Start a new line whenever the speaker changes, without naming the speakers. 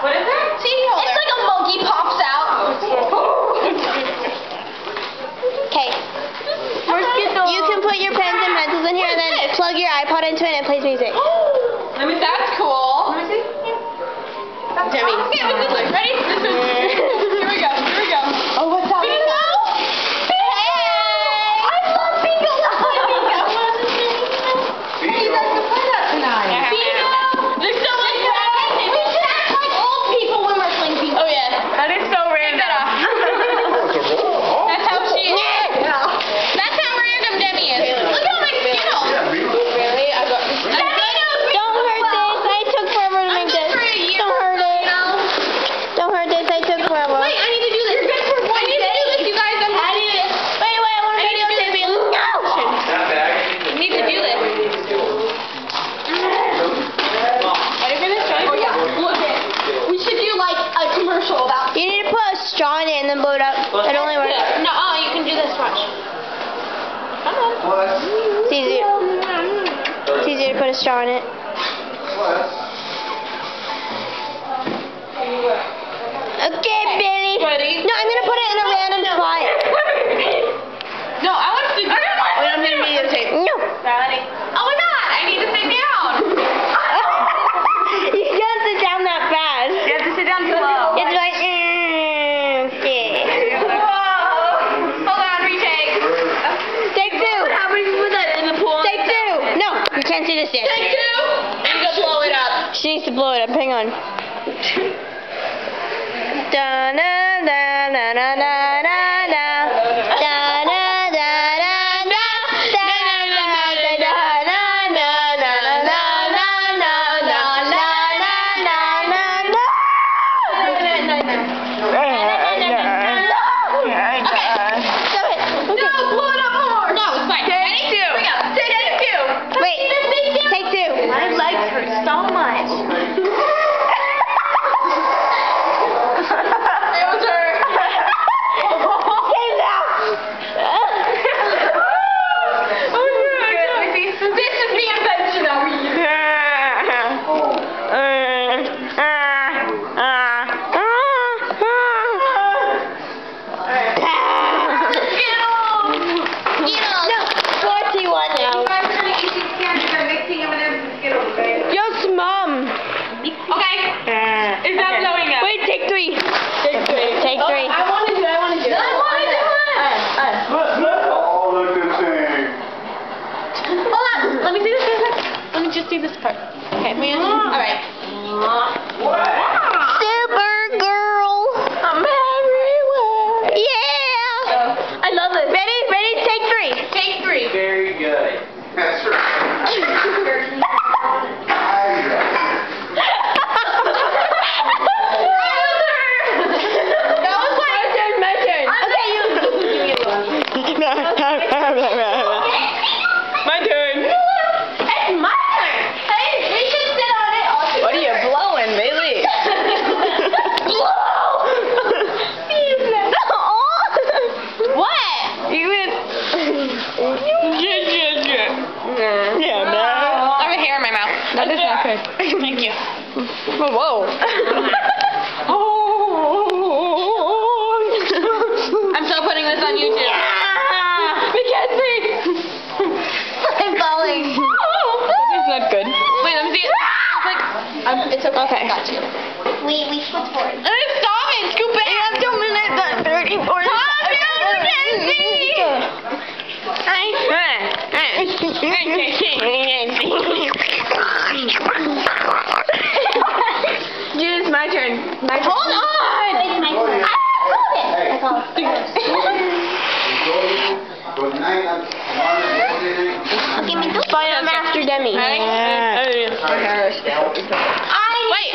What is it?
CD holder. It's like a monkey pops out. Okay. You can put your pens and pencils in here and then plug your iPod into it and it plays music.
That's cool.
Let me see.
Demi. Okay, ready? Here we go.
Oh, what's that?
Bingo!
Hey! I love bingo. Let's play bingo. You guys can play that tonight.
Bingo! They're so excited.
We should act like old people when we're playing bingo.
Oh, yeah. That is so random. That's how she is. That's how random Demi is. Look at all my Skittles. Really? I got this.
Don't hurt this. I took forever to make this. Don't hurt it. Don't hurt this. I took forever.
Wait, I need to do this. You're good for one day. I need to do this, you guys.
Wait, I want to do this. No!
I need to do this. Ready for this?
Oh, yeah. Look it. We should do like a commercial about. You need to put a straw in it and then blow it up. It only works.
No, you can do this. Watch. Come on.
It's easier. It's easier to put a straw in it. Okay, Billy.
Ready?
No, I'm gonna put it in a random spot.
No, I want to do. Wait, I'm gonna videotape.
No.
Ready? Oh my God! I need to sit down.
You can't sit down that fast.
You have to sit down slow.
It's like, okay.
Whoa! Hold on, retake.
Take two.
How many people put that in the pool?
Take two. No, you can't see this yet.
Take two. And go blow it up.
She needs to blow it up. Hang on. Da na na na na na na na. Da na na na na. Da na na na na na na na na na na na na. Stop it.
No, blow it up more. No, it's fine. Take two. Bring up. Take two.
Wait. Take two.
My legs hurt so much. It was her. This is the invention of
Yes, Mom.
Okay. Is that blowing up?
Wait, take three. Take three.
I want to do it. Hold on. Let me see this. Let me just do this part. Okay, man. Alright.
Supergirl. I'm everywhere. Yeah. I love it. Ready? Take three.
Take three.
Very good. That's right.
That was my turn. Okay, you.
My turn.
It's my turn. Hey, we should sit on it all.
What are you blowing, Bailey?
What?
Yeah, no. I have a hair in my mouth.
That is not good.
Thank you.
Whoa.
I'm still putting this on YouTube.
We can't see. I'm falling.
This is not good. Wait, let me see it.
It's okay.
Okay.
I got you. We switch forward.
Stop it! Scoop it! You have 2 minutes and 34 seconds. You can't see! Dude, it's my turn. Hold on!
It's my turn. I love it. Okay, me too.
Fine, I'm after Demi.
I
Wait.